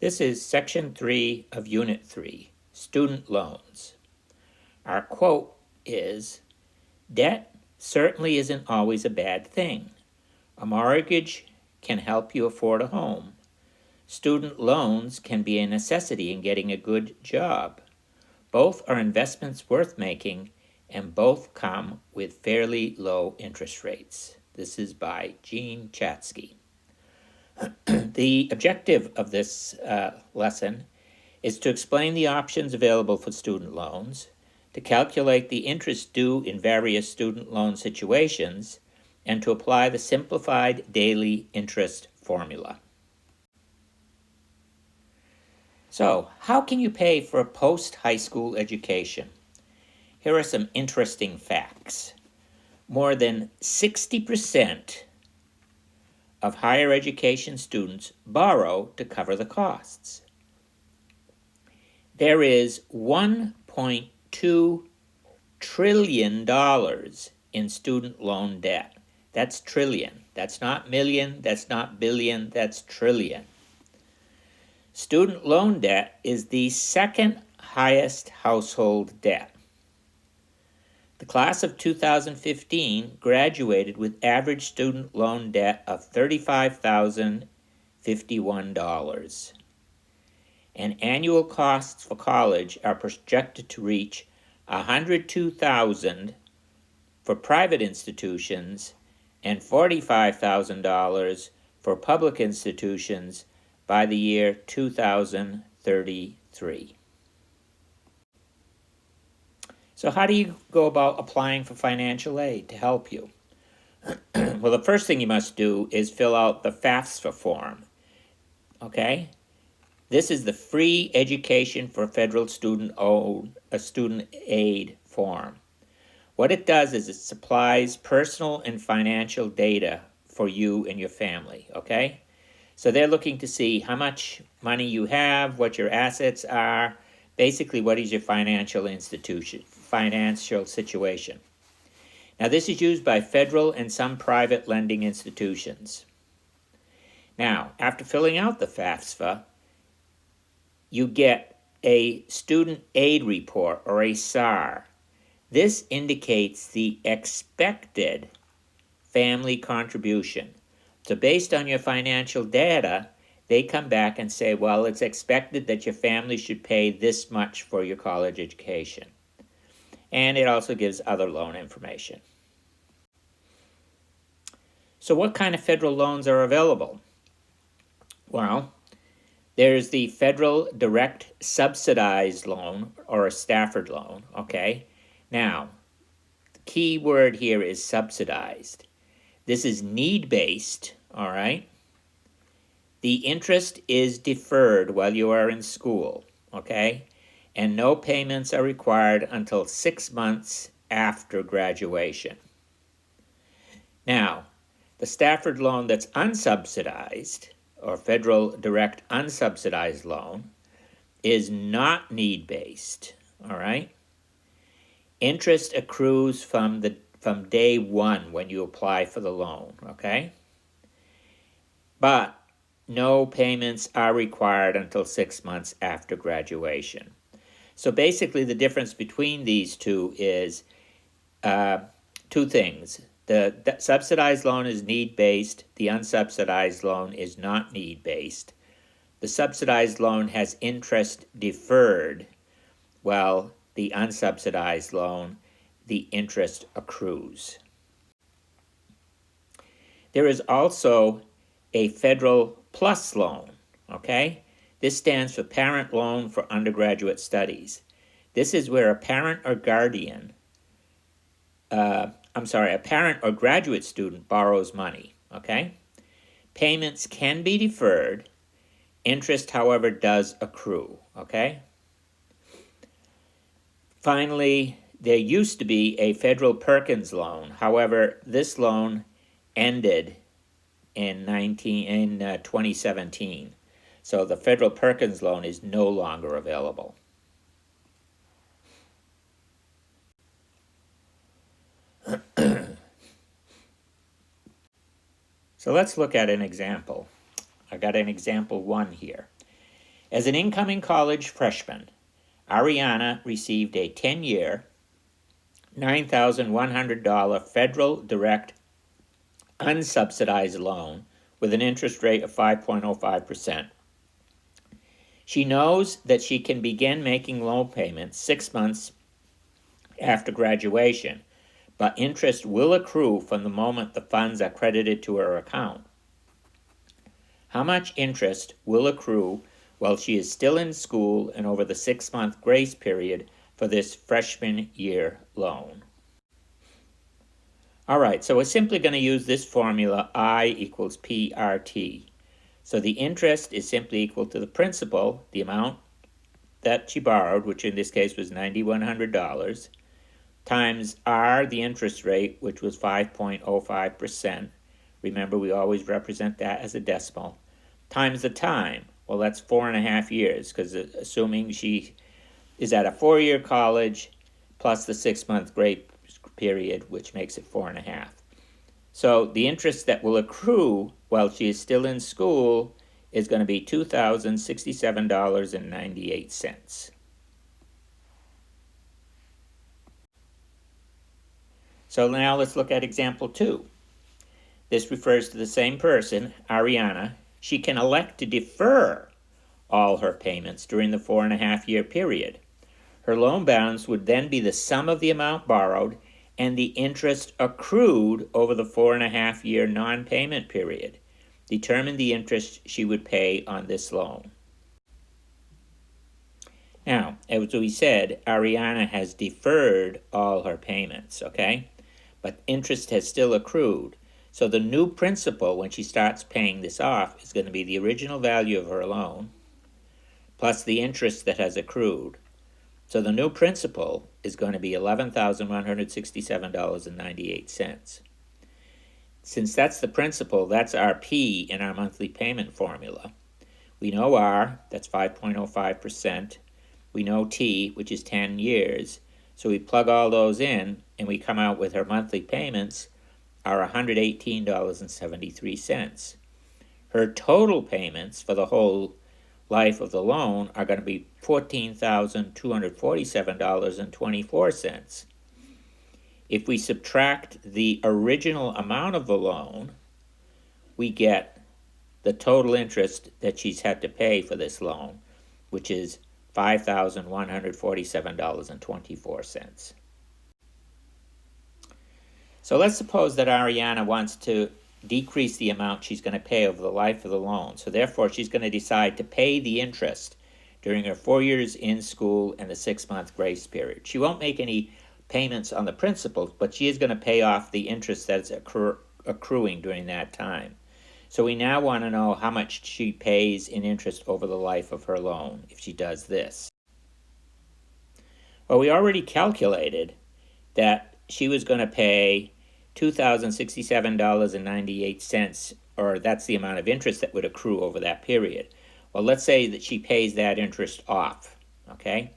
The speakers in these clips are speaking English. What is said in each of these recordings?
This is Section 3 of Unit 3, Student Loans. Our quote is, "Debt certainly isn't always a bad thing. A mortgage can help you afford a home. Student loans can be a necessity in getting a good job. Both are investments worth making, and both come with fairly low interest rates." This is by Gene Chatsky. The objective of this lesson is to explain the options available for student loans, to calculate the interest due in various student loan situations, and to apply the simplified daily interest formula. So, how can you pay for a post-high school education? Here are some interesting facts. More than 60% of higher education students borrow to cover the costs. There is $1.2 trillion in student loan debt. That's trillion. That's not million, that's not billion, that's trillion. Student loan debt is the second highest household debt. The class of 2015 graduated with average student loan debt of $35,051. And annual costs for college are projected to reach $102,000 for private institutions and $45,000 for public institutions by the year 2033. So how do you go about applying for financial aid to help you? Well, the first thing you must do is fill out the FAFSA form, okay? This is the Free Education for Federal Student Aid form. What it does is it supplies personal and financial data for you and your family, okay? So they're looking to see how much money you have, what your assets are, basically what is your financial situation. Now this is used by federal and some private lending institutions. Now, after filling out the FAFSA, you get a student aid report or a SAR. This indicates the expected family contribution. So based on your financial data, they come back and say, well, it's expected that your family should pay this much for your college education. And it also gives other loan information. So what kind of federal loans are available? Well, there's the federal direct subsidized loan, or a Stafford loan, okay? Now, the key word here is subsidized. This is need-based, all right? The interest is deferred while you are in school, okay? And no payments are required until 6 months after graduation. Now, the Stafford loan that's unsubsidized, or federal direct unsubsidized loan, is not need-based, all right? Interest accrues from day one when you apply for the loan, okay? But no payments are required until 6 months after graduation. So basically the difference between these two is two things. The subsidized loan is need-based. The unsubsidized loan is not need-based. The subsidized loan has interest deferred, while the unsubsidized loan, the interest accrues. There is also a federal PLUS loan, okay? This stands for Parent Loan for Undergraduate Studies. This is where a parent or graduate student borrows money, okay? Payments can be deferred. Interest, however, does accrue, okay? Finally, there used to be a federal Perkins loan. However, this loan ended in 2017. So the federal Perkins loan is no longer available. So let's look at an example. I got an example 1 here. As an incoming college freshman, Ariana received a 10-year, $9,100 federal direct unsubsidized loan with an interest rate of 5.05%. She knows that she can begin making loan payments 6 months after graduation, but interest will accrue from the moment the funds are credited to her account. How much interest will accrue while she is still in school and over the 6-month grace period for this freshman year loan? All right, so we're simply going to use this formula, I equals PRT. So the interest is simply equal to the principal, the amount that she borrowed, which in this case was $9,100, times R, the interest rate, which was 5.05%. Remember, we always represent that as a decimal, times the time. Well, that's 4.5 years, because assuming she is at a 4-year college plus the 6-month grace period, which makes it 4.5. So the interest that will accrue while she is still in school is going to be $2,067.98. So now let's look at example 2. This refers to the same person, Ariana. She can elect to defer all her payments during the 4.5-year period. Her loan balance would then be the sum of the amount borrowed and the interest accrued over the 4.5-year non-payment period. Determine the interest she would pay on this loan. Now, as we said, Ariana has deferred all her payments, okay? But interest has still accrued. So the new principal, when she starts paying this off, is going to be the original value of her loan plus the interest that has accrued. So the new principal is going to be $11,167.98. Since that's the principal, that's our P in our monthly payment formula. We know R, that's 5.05%. We know T, which is 10 years. So we plug all those in, and we come out with her monthly payments are $118.73. Her total payments for the whole life of the loan are going to be $14,247.24. If we subtract the original amount of the loan, we get the total interest that she's had to pay for this loan, which is $5,147.24. So let's suppose that Ariana wants to decrease the amount she's going to pay over the life of the loan. So therefore, she's going to decide to pay the interest during her 4 years in school and the 6-month grace period. She won't make any payments on the principal, but she is going to pay off the interest that's accruing during that time. So we now want to know how much she pays in interest over the life of her loan if she does this. Well, we already calculated that she was going to pay $2,067.98, or that's the amount of interest that would accrue over that period. Well, let's say that she pays that interest off, okay?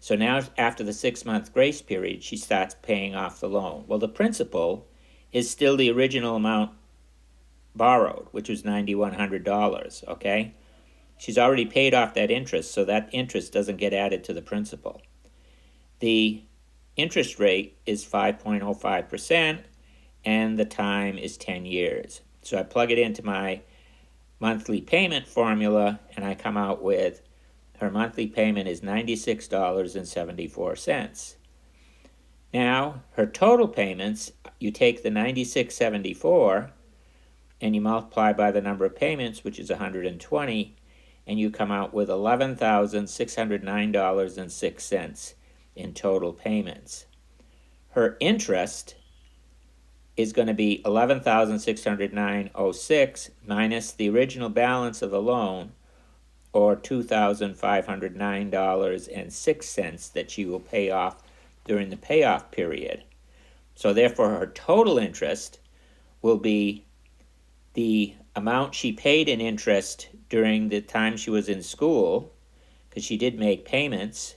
So now after the 6-month grace period, she starts paying off the loan. Well, the principal is still the original amount borrowed, which was $9,100, okay? She's already paid off that interest, so that interest doesn't get added to the principal. The interest rate is 5.05%, and the time is 10 years. So I plug it into my monthly payment formula, and I come out with her monthly payment is $96.74. Now, her total payments, you take the $96.74 and you multiply by the number of payments, which is 120, and you come out with $11,609.06 in total payments. Her interest is going to be $11,609.06 minus the original balance of the loan, or $2,509.06 that she will pay off during the payoff period. So therefore, her total interest will be the amount she paid in interest during the time she was in school, because she did make payments,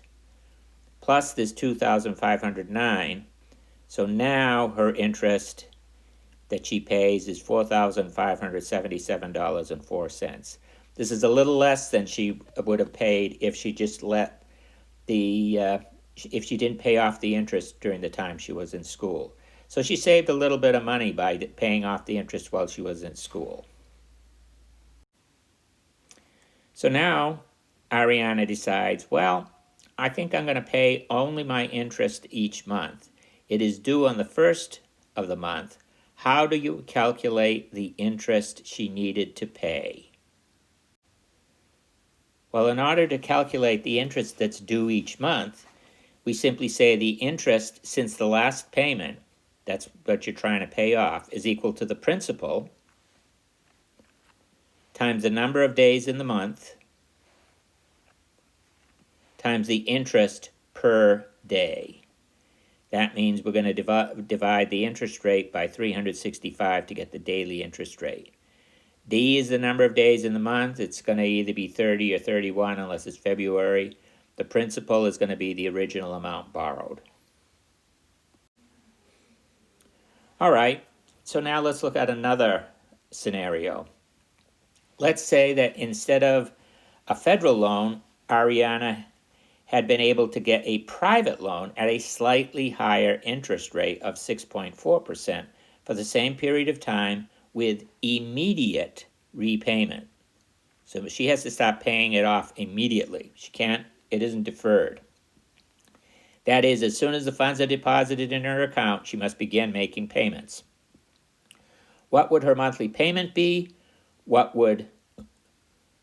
plus this $2,509. So now her interest that she pays is $4,577.04. This is a little less than she would have paid if she just let if she didn't pay off the interest during the time she was in school. So she saved a little bit of money by paying off the interest while she was in school. So now Ariana decides, well, I think I'm going to pay only my interest each month. It is due on the first of the month. How do you calculate the interest she needed to pay? Well, in order to calculate the interest that's due each month, we simply say the interest since the last payment, that's what you're trying to pay off, is equal to the principal times the number of days in the month times the interest per day. That means we're going to divide the interest rate by 365 to get the daily interest rate. D is the number of days in the month. It's going to either be 30 or 31 unless it's February. The principal is going to be the original amount borrowed. All right, so now let's look at another scenario. Let's say that instead of a federal loan, Ariana had been able to get a private loan at a slightly higher interest rate of 6.4% for the same period of time with immediate repayment. So she has to stop paying it off immediately. She can't, it isn't deferred. That is, as soon as the funds are deposited in her account, she must begin making payments. What would her monthly payment be? What would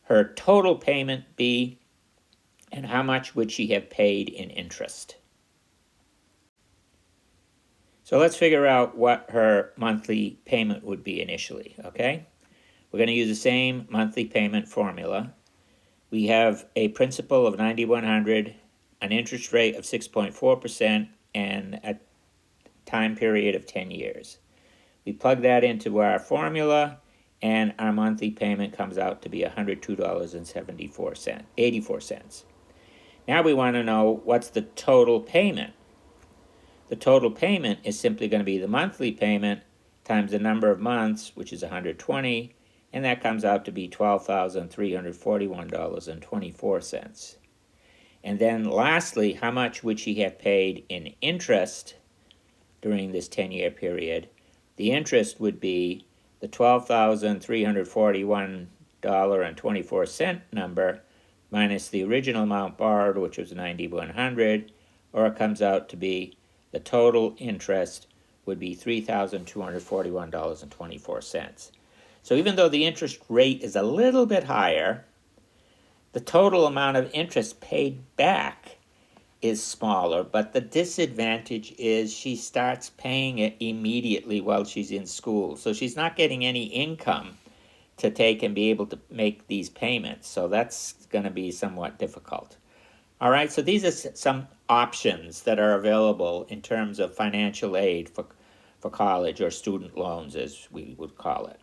her total payment be? And how much would she have paid in interest? So let's figure out what her monthly payment would be initially, okay? We're going to use the same monthly payment formula. We have a principal of $9,100, an interest rate of 6.4%, and a time period of 10 years. We plug that into our formula, and our monthly payment comes out to be $102.84. Now we want to know what's the total payment. The total payment is simply going to be the monthly payment times the number of months, which is 120, and that comes out to be $12,341.24. And then lastly, how much would she have paid in interest during this 10-year period? The interest would be the $12,341.24 number minus the original amount borrowed, which was $9,100, or it comes out to be the total interest would be $3,241.24. So even though the interest rate is a little bit higher, the total amount of interest paid back is smaller, but the disadvantage is she starts paying it immediately while she's in school. So she's not getting any income to take and be able to make these payments. So that's going to be somewhat difficult. All right, so these are some options that are available in terms of financial aid for college or student loans, as we would call it.